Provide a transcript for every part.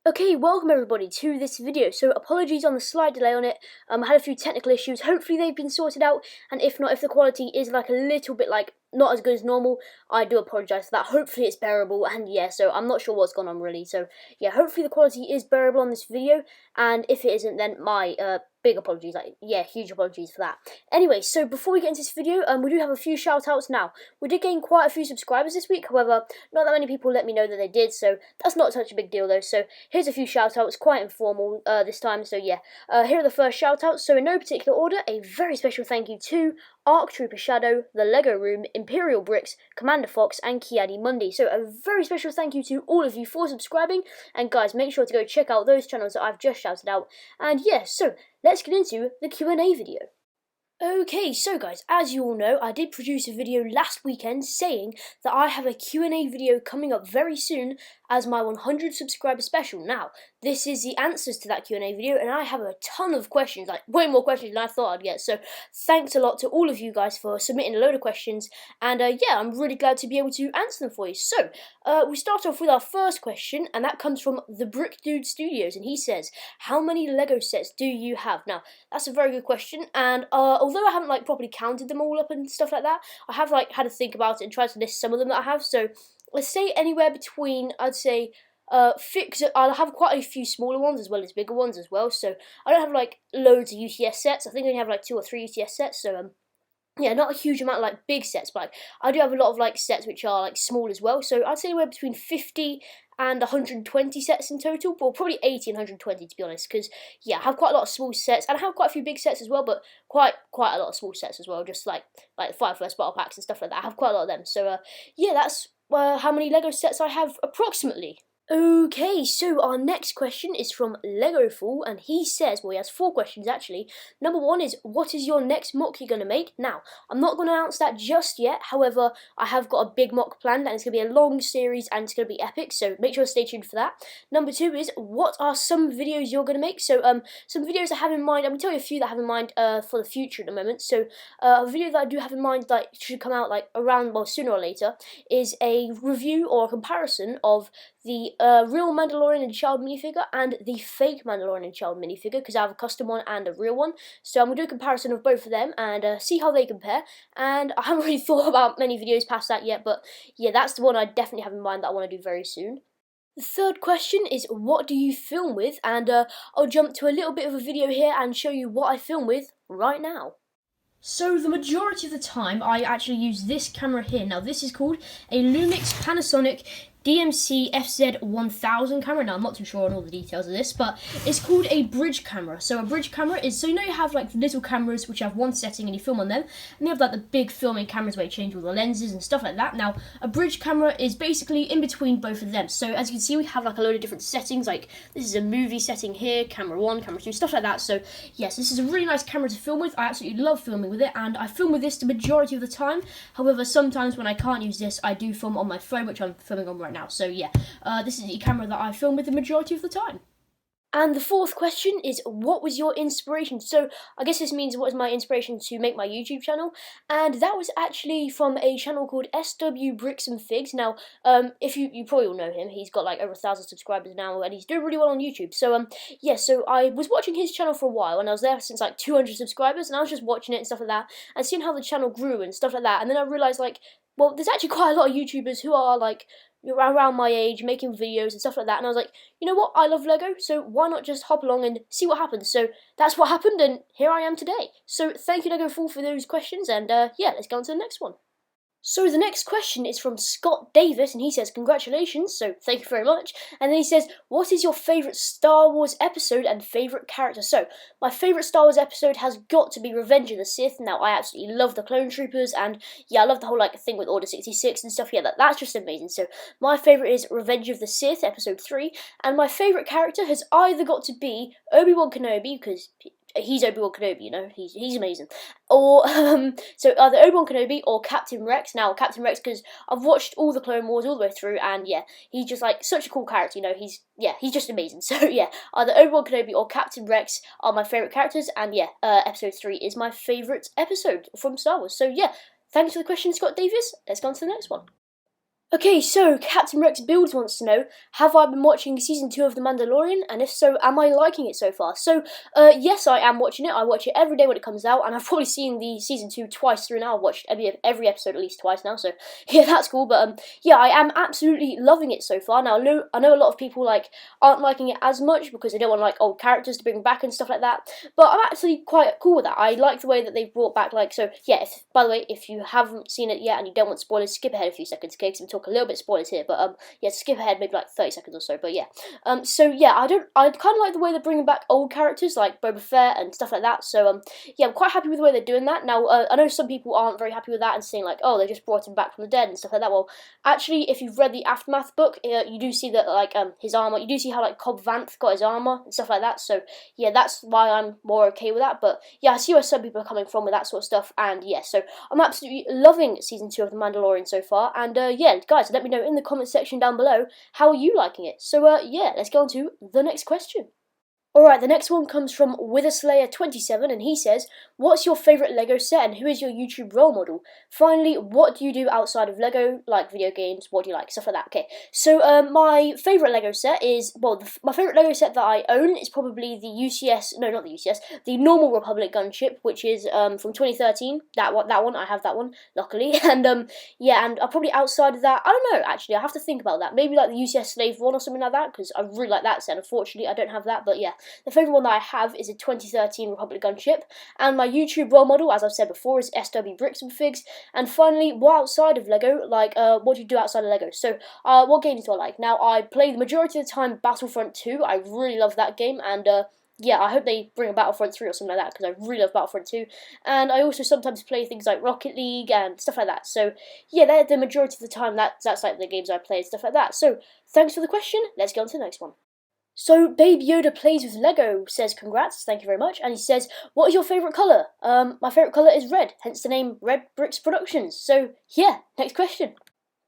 Okay, welcome everybody to this video. So apologies on the slight delay on it. I had a few technical issues. Hopefully they've been sorted out, and if not, if the quality is like a little bit like not as good as normal, I do apologise for that. Hopefully it's bearable, and yeah, so I'm not sure what's gone on really. So yeah, hopefully the quality is bearable on this video, and if it isn't, then my big apologies, like yeah, huge apologies for that. Anyway, so before we get into this video, we do have a few shout outs now. We did gain quite a few subscribers this week, however, not that many people let me know that they did, so that's not such a big deal though. So here's a few shout outs, quite informal this time, so yeah. Here are the first shout outs. So in no particular order, a very special thank you to Arc Trooper Shadow, The Lego Room, Imperial Brix, Commander Fox, and Kiadi Mundi. So a very special thank you to all of you for subscribing, and guys, make sure to go check out those channels that I've just shouted out. And yeah, so let's get into the Q&A video. Okay, so guys, as you all know, I did produce a video last weekend saying that I have a Q&A video coming up very soon as my 100 subscriber special. Now, this is the answers to that Q&A video, and I have a ton of questions, like way more questions than I thought I'd get, so thanks a lot to all of you guys for submitting a load of questions, and yeah, I'm really glad to be able to answer them for you. So, we start off with our first question, and that comes from the Brick Dude Studios, and he says, how many Lego sets do you have? Now, that's a very good question, and although I haven't like properly counted them all up and stuff like that, I have like had to think about it and tried to list some of them that I have. So let's say anywhere between, I'd say, I'll have quite a few smaller ones as well as bigger ones as well. So I don't have like loads of UTS sets. I think I only have like 2 or 3 UTS sets. So yeah, not a huge amount of like big sets, but like, I do have a lot of like sets which are like small as well. So I'd say anywhere between 50 and 120 sets in total, but probably 80 and 120 to be honest, because yeah, I have quite a lot of small sets, and I have quite a few big sets as well, but quite a lot of small sets as well, just like the Fire First battle packs and stuff like that. I have quite a lot of them, so yeah, that's how many Lego sets I have approximately. Okay, so our next question is from Lego Fool, and he says, well, he has 4 questions actually. Number 1 is, what is your next mock you're going to make? Now, I'm not going to announce that just yet, however, I have got a big mock planned, and it's going to be a long series, and it's going to be epic, so make sure to stay tuned for that. Number 2 is, what are some videos you're going to make? So, some videos I have in mind, I'm going to tell you a few that I have in mind for the future at the moment. So, a video that I do have in mind that should come out like around, well, sooner or later, is a review or a comparison of the real Mandalorian and Child minifigure and the fake Mandalorian and Child minifigure, because I have a custom one and a real one. So I'm going to do a comparison of both of them and see how they compare. And I haven't really thought about many videos past that yet, but yeah, that's the one I definitely have in mind that I want to do very soon. The third question is, what do you film with? And I'll jump to a little bit of a video here and show you what I film with right now. So the majority of the time I actually use this camera here. Now this is called a Lumix Panasonic DMC FZ1000 camera. Now I'm not too sure on all the details of this, but it's called a bridge camera. So a bridge camera is, so you know you have like little cameras which have one setting and you film on them, and you have like the big filming cameras where you change all the lenses and stuff like that. Now a bridge camera is basically in between both of them. So as you can see, we have like a load of different settings, like this is a movie setting here, camera 1, camera 2, stuff like that. So yes, this is a really nice camera to film with. I absolutely love filming with it, and I film with this the majority of the time. However, sometimes when I can't use this, I do film on my phone, which I'm filming on right now. So yeah, this is the camera that I film with the majority of the time. And the fourth question is, what was your inspiration? So I guess this means, what was my inspiration to make my YouTube channel? And that was actually from a channel called SW Bricks and Figs. Now, if you probably all know him, he's got like over 1,000 subscribers now, and he's doing really well on YouTube. So yeah, so I was watching his channel for a while, and I was there since like 200 subscribers, and I was just watching it and stuff like that, and seeing how the channel grew and stuff like that. And then I realised, like, well, there's actually quite a lot of YouTubers who are like around my age, making videos and stuff like that, and I was like, you know what, I love Lego, so why not just hop along and see what happens? So that's what happened, and here I am today. So thank you, Lego Fool, for those questions, and yeah, let's go on to the next one. So the next question is from Scott Davis, and he says, congratulations, so thank you very much. And then he says, what is your favourite Star Wars episode and favourite character? So, my favourite Star Wars episode has got to be Revenge of the Sith. Now, I absolutely love the clone troopers, and yeah, I love the whole like thing with Order 66 and stuff. Yeah, that's just amazing. So, my favourite is Revenge of the Sith, episode 3, and my favourite character has either got to be Obi-Wan Kenobi, because he's Obi-Wan Kenobi, you know, he's amazing. Or, so either Obi-Wan Kenobi or Captain Rex. Now, Captain Rex, because I've watched all the Clone Wars all the way through, and yeah, he's just like such a cool character, you know, he's just amazing. So yeah, either Obi-Wan Kenobi or Captain Rex are my favourite characters, and yeah, episode 3 is my favourite episode from Star Wars. So yeah, thanks for the question, Scott Davis. Let's go on to the next one. Okay, so Captain Rex Builds wants to know, have I been watching season 2 of The Mandalorian, and if so, am I liking it so far? So, yes, I am watching it. I watch it every day when it comes out, and I've probably seen the season 2 twice through now. I've watched every episode at least twice now, so yeah, that's cool. But yeah, I am absolutely loving it so far. Now, I know a lot of people aren't liking it as much because they don't want old characters to bring back and stuff like that. But I'm actually quite cool with that. I like the way that they've brought back so yeah. By the way, if you haven't seen it yet and you don't want spoilers, skip ahead a few seconds, okay? Because I'm talking a little bit spoilers here, but yeah, skip ahead maybe 30 seconds or so. But yeah, so yeah, I kind of like the way they're bringing back old characters like Boba Fett and stuff like that. So yeah, I'm quite happy with the way they're doing that. Now I know some people aren't very happy with that and saying oh, they just brought him back from the dead and stuff like that. Well, actually, if you've read the Aftermath book, you do see that his armor, you do see how Cobb Vanth got his armor and stuff like that. So yeah, that's why I'm more okay with that. But yeah, I see where some people are coming from with that sort of stuff, and yeah, so I'm absolutely loving season 2 of The Mandalorian so far. And yeah, guys, let me know in the comment section down below, how are you liking it? So yeah, let's go on to the next question. Alright, the next one comes from Witherslayer27, and he says, what's your favourite LEGO set and who is your YouTube role model? Finally, what do you do outside of LEGO, like video games, what do you like, stuff like that. Okay, so my favourite LEGO set is, well, my favourite LEGO set that I own is probably the UCS, no, not the UCS, the Normal Republic gunship, which is from 2013, that one, I have that one, luckily, and yeah, and probably outside of that, I don't know, actually, I have to think about that, maybe the UCS Slave 1 or something like that, because I really like that set. Unfortunately, I don't have that, but yeah. The favourite one that I have is a 2013 Republic gunship, and my YouTube role model, as I've said before, is SW Brix and Figs. And finally, what outside of LEGO, what do you do outside of LEGO? So, what games do I like? Now, I play the majority of the time Battlefront 2, I really love that game, and yeah, I hope they bring a Battlefront 3 or something like that, because I really love Battlefront 2, and I also sometimes play things like Rocket League and stuff like that, so yeah, they're the majority of the time, that's the games I play and stuff like that. So, thanks for the question, let's go on to the next one. So, Baby Yoda Plays with Lego says congrats, thank you very much, and he says, what is your favourite colour? My favourite colour is red, hence the name Red Brix Productions. So, yeah, next question.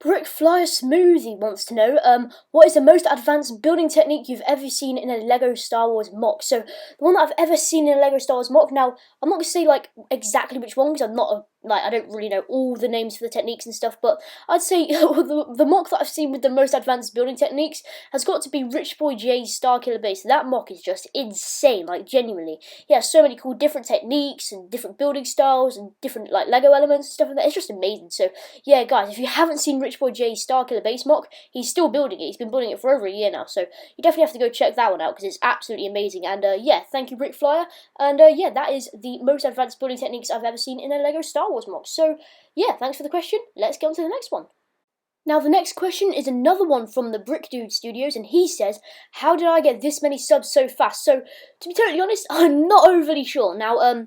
Brick Flyer Smoothie wants to know, what is the most advanced building technique you've ever seen in a LEGO Star Wars MOC? So, the one that I've ever seen in a LEGO Star Wars MOC, now, I'm not going to say, exactly which one, because I'm not I don't really know all the names for the techniques and stuff, but I'd say the MOC that I've seen with the most advanced building techniques has got to be Rich Boy J's Starkiller Base. That MOC is just insane, genuinely. He has so many cool different techniques and different building styles and different, LEGO elements and stuff like that. It's just amazing. So, yeah, guys, if you haven't seen Rich Boy J's Starkiller Base MOC, he's still building it. He's been building it for over a year now, so you definitely have to go check that one out, because it's absolutely amazing. And, yeah, thank you, Brick Flyer. And, yeah, that is the most advanced building techniques I've ever seen in a LEGO Star Wars MOC. So, yeah, thanks for the question. Let's get on to the next one. Now, the next question is another one from the Brick Dude Studios, and he says, how did I get this many subs so fast? So, to be totally honest, I'm not overly sure. Now,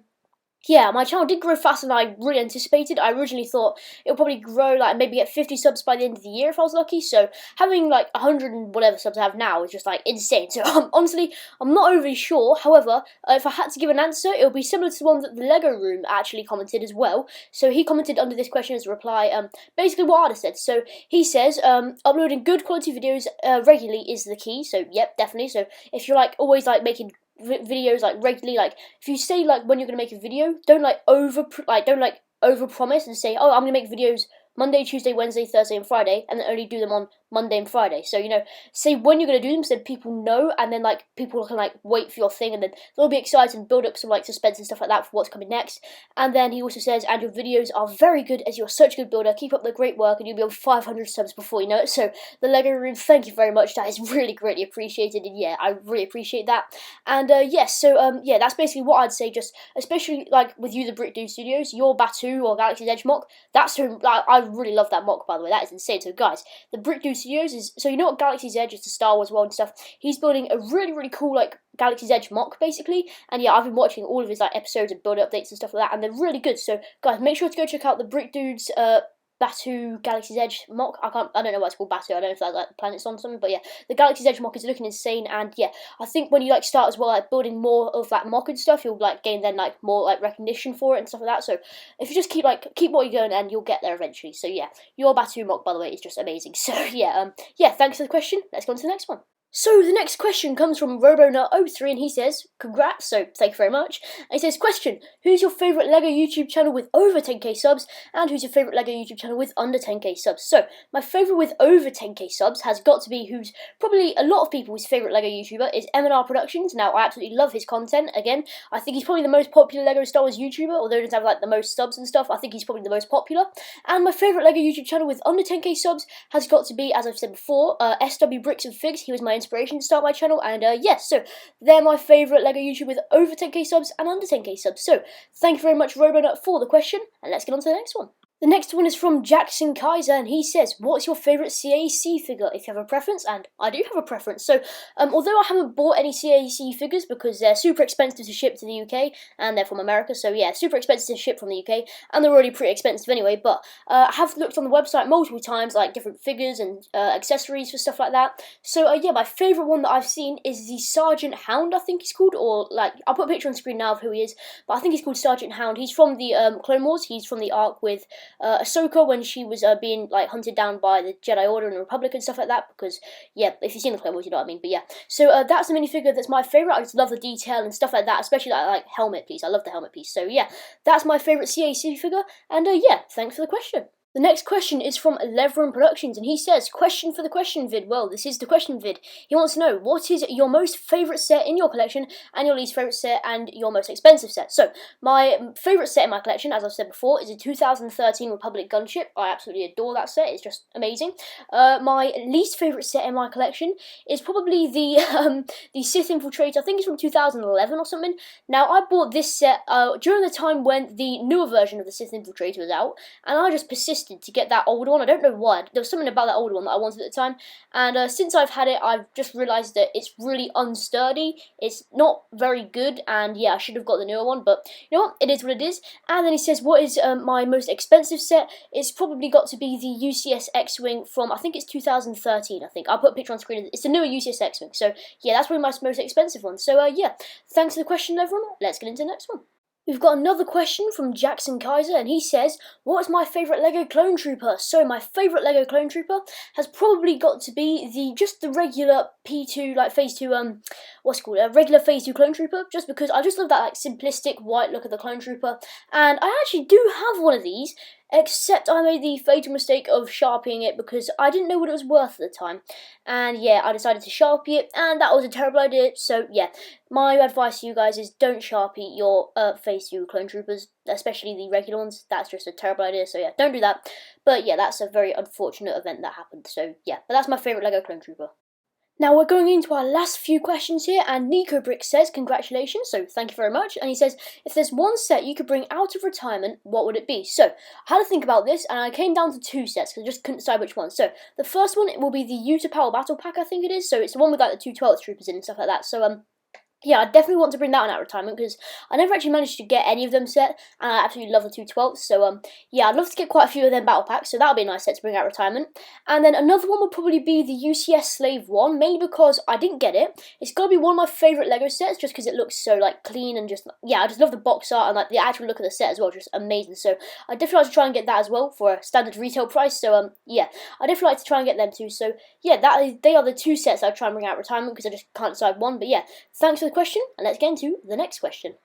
yeah, my channel did grow faster than I really anticipated. I originally thought it would probably grow, maybe get 50 subs by the end of the year if I was lucky. So, having, 100 and whatever subs I have now is just, insane. So, honestly, I'm not overly sure. However, if I had to give an answer, it would be similar to the one that the Lego Room actually commented as well. So, he commented under this question as a reply, basically what I'd have said. So, he says, uploading good quality videos regularly is the key. So, yep, definitely. So, if you're, always, making videos regularly, if you say when you're gonna make a video, don't over promise and say, oh, I'm gonna make videos Monday, Tuesday, Wednesday, Thursday, and Friday, and then only do them on Monday and Friday. So, say when you're going to do them so people know, and then, people can, wait for your thing, and then they'll be excited and build up some, suspense and stuff like that for what's coming next. And then he also says, and your videos are very good, as you're such a good builder. Keep up the great work, and you'll be on 500 subs before you know it. So, the Lego Room, thank you very much. That is really greatly appreciated, and yeah, I really appreciate that. And, yes, so, yeah, that's basically what I'd say, just, especially, with you, the Brick Dude Studios, your Batu or Galaxy's Edge MOC, that's who, I really love that MOC, by the way. That is insane. So, guys, the Brick Dude Studios is, so you know what Galaxy's Edge is, the Star Wars world and stuff. He's building a really, really cool, Galaxy's Edge MOC, basically. And yeah, I've been watching all of his, episodes and build updates and stuff like that, and they're really good. So, guys, make sure to go check out the Brick Dude's, Batu Galaxy's Edge MOC. I don't know why it's called Batu. I don't know if that's the planet's on something, but yeah, the Galaxy's Edge MOC is looking insane, and yeah, I think when you start as well, building more of that MOC and stuff, you'll gain then more recognition for it and stuff like that. So if you just keep what you're doing, and you'll get there eventually. So yeah, your Batu MOC, by the way, is just amazing. So yeah, yeah, thanks for the question. Let's go on to the next one. So the next question comes from RoboNut03 and he says, congrats, so thank you very much. And he says, question, who's your favourite LEGO YouTube channel with over 10k subs, and who's your favourite LEGO YouTube channel with under 10k subs? So, my favourite with over 10k subs has got to be who's probably a lot of people's favourite LEGO YouTuber is M&R Productions. Now, I absolutely love his content. Again, I think he's probably the most popular LEGO Star Wars YouTuber, although he doesn't have like the most subs and stuff. I think he's probably the most popular. And my favourite LEGO YouTube channel with under 10k subs has got to be, as I've said before, SW Brix and Figs. He was my inspiration to start my channel, and yes, so they're my favourite LEGO YouTuber with over 10k subs and under 10k subs. So thank you very much, RoboNut, for the question, and let's get on to the next one. The next one is from Jackson Kaiser, and he says, what's your favourite CAC figure, if you have a preference? And I do have a preference. So, although I haven't bought any CAC figures because they're super expensive to ship to the UK, and they're from America, so yeah, super expensive to ship from the UK, and they're already pretty expensive anyway, but I have looked on the website multiple times, like different figures and accessories for stuff like that. So, yeah, my favourite one that I've seen is the Sergeant Hound, I think he's called, or, like, I'll put a picture on screen now of who he is, but I think he's called Sergeant Hound. He's from the Clone Wars. He's from the arc with Ahsoka when she was being like hunted down by the Jedi Order and the Republic and stuff like that, because yeah, if you've seen the Clone Wars you know what I mean, but yeah, so that's the minifigure that's my favourite. I just love the detail and stuff like that, especially that like helmet piece. I love the helmet piece, so yeah, that's my favourite CAC figure, and yeah, thanks for the question. The next question is from Leveron Productions, and he says, question for the question vid. Well, this is the question vid. He wants to know, what is your most favourite set in your collection, and your least favourite set, and your most expensive set? So, my favourite set in my collection, as I've said before, is a 2013 Republic gunship. I absolutely adore that set. It's just amazing. My least favourite set in my collection is probably the Sith Infiltrator. I think it's from 2011 or something. Now, I bought this set during the time when the newer version of the Sith Infiltrator was out, and I just persisted to get that older one. I don't know why. There was something about that older one that I wanted at the time, and since I've had it, I've just realised that it's really unsturdy. It's not very good, and yeah, I should have got the newer one, but you know what? It is what it is. And then he says, what is my most expensive set? It's probably got to be the UCS X-Wing from, I think it's 2013, I think. I'll put a picture on screen. It's the newer UCS X-Wing, so yeah, that's probably my most expensive one. So yeah, thanks for the question, everyone. Let's get into the next one. We've got another question from Jackson Kaiser, and he says, what's my favourite LEGO Clone Trooper? So my favourite LEGO Clone Trooper has probably got to be the regular P2, like Phase 2, what's it called, a regular Phase 2 Clone Trooper, just because I just love that like simplistic white look of the Clone Trooper, and I actually do have one of these, except I made the fatal mistake of sharpieing it because I didn't know what it was worth at the time, and yeah, I decided to sharpie it, and that was a terrible idea. So yeah, my advice to you guys is don't sharpie your Phase 2 Clone Troopers, especially the regular ones. That's just a terrible idea, so yeah, don't do that. But yeah, that's a very unfortunate event that happened, so yeah, but that's my favourite LEGO Clone Trooper. Now we're going into our last few questions here, and Nico Brix says, congratulations, so thank you very much, and he says, if there's one set you could bring out of retirement, what would it be? So, I had to think about this, and I came down to two sets, because I just couldn't decide which one. So, the first one will be the Utah Power Battle Pack, I think it is, so it's the one with like the 212 troopers in and stuff like that, so yeah, I definitely want to bring that one out of retirement because I never actually managed to get any of them set, and I absolutely love the 212s. So yeah, I'd love to get quite a few of them battle packs. So that would be a nice set to bring out of retirement. And then another one would probably be the UCS Slave 1, mainly because I didn't get it. It's got to be one of my favourite Lego sets, just because it looks so like clean and just yeah, I just love the box art and like the actual look of the set as well, just amazing. So I definitely like to try and get that as well for a standard retail price. So yeah, I definitely like to try and get them too. So yeah, they are the two sets I'd try and bring out of retirement because I just can't decide one. But yeah, thanks for the question, and let's get into the next question.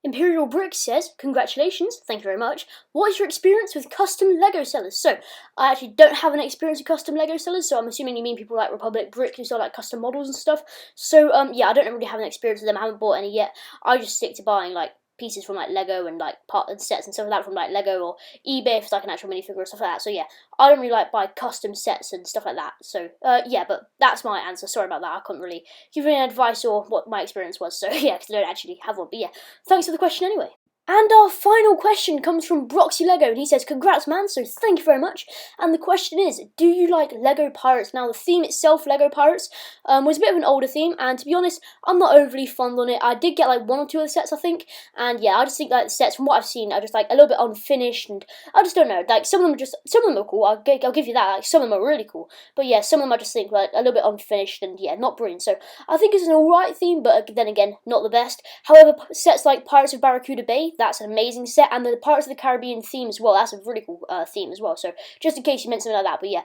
Imperial Brix says, congratulations, thank you very much. What is your experience with custom Lego sellers? So, I actually don't have an experience with custom Lego sellers, so I'm assuming you mean people like Republic Brix who sell like custom models and stuff. So, yeah, I don't really have an experience with them, I haven't bought any yet. I just stick to buying like pieces from like Lego and like part and sets and stuff like that from like Lego or eBay if it's like an actual minifigure or stuff like that. So yeah, I don't really like buy custom sets and stuff like that. So yeah, but that's my answer. Sorry about that. I couldn't really give you any advice or what my experience was. So yeah, because I don't actually have one. But yeah, thanks for the question anyway. And our final question comes from Broxy Lego, and he says, congrats man, so thank you very much. And the question is, do you like Lego Pirates? Now the theme itself, Lego Pirates, was a bit of an older theme, and to be honest, I'm not overly fond on it. I did get like one or two of the sets, I think, and yeah, I just think like the sets, from what I've seen, are just like a little bit unfinished, and I just don't know, like some of them are cool, I'll give you that, like some of them are really cool, but yeah, some of them I just think like a little bit unfinished, and yeah, not brilliant. So I think it's an alright theme, but then again, not the best. However, sets like Pirates of Barracuda Bay, Disney, that's an amazing set, and the Pirates of the Caribbean theme as well, that's a really cool theme as well, so just in case you meant something like that, but yeah,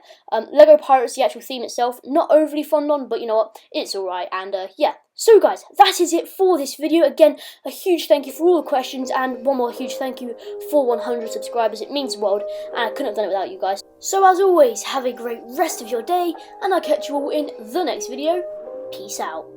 Lego Pirates, the actual theme itself, not overly fond on, but you know what, it's alright, and yeah. So guys, that is it for this video. Again, a huge thank you for all the questions, and one more huge thank you for 100 subscribers. It means the world, and I couldn't have done it without you guys. So as always, have a great rest of your day, and I'll catch you all in the next video. Peace out.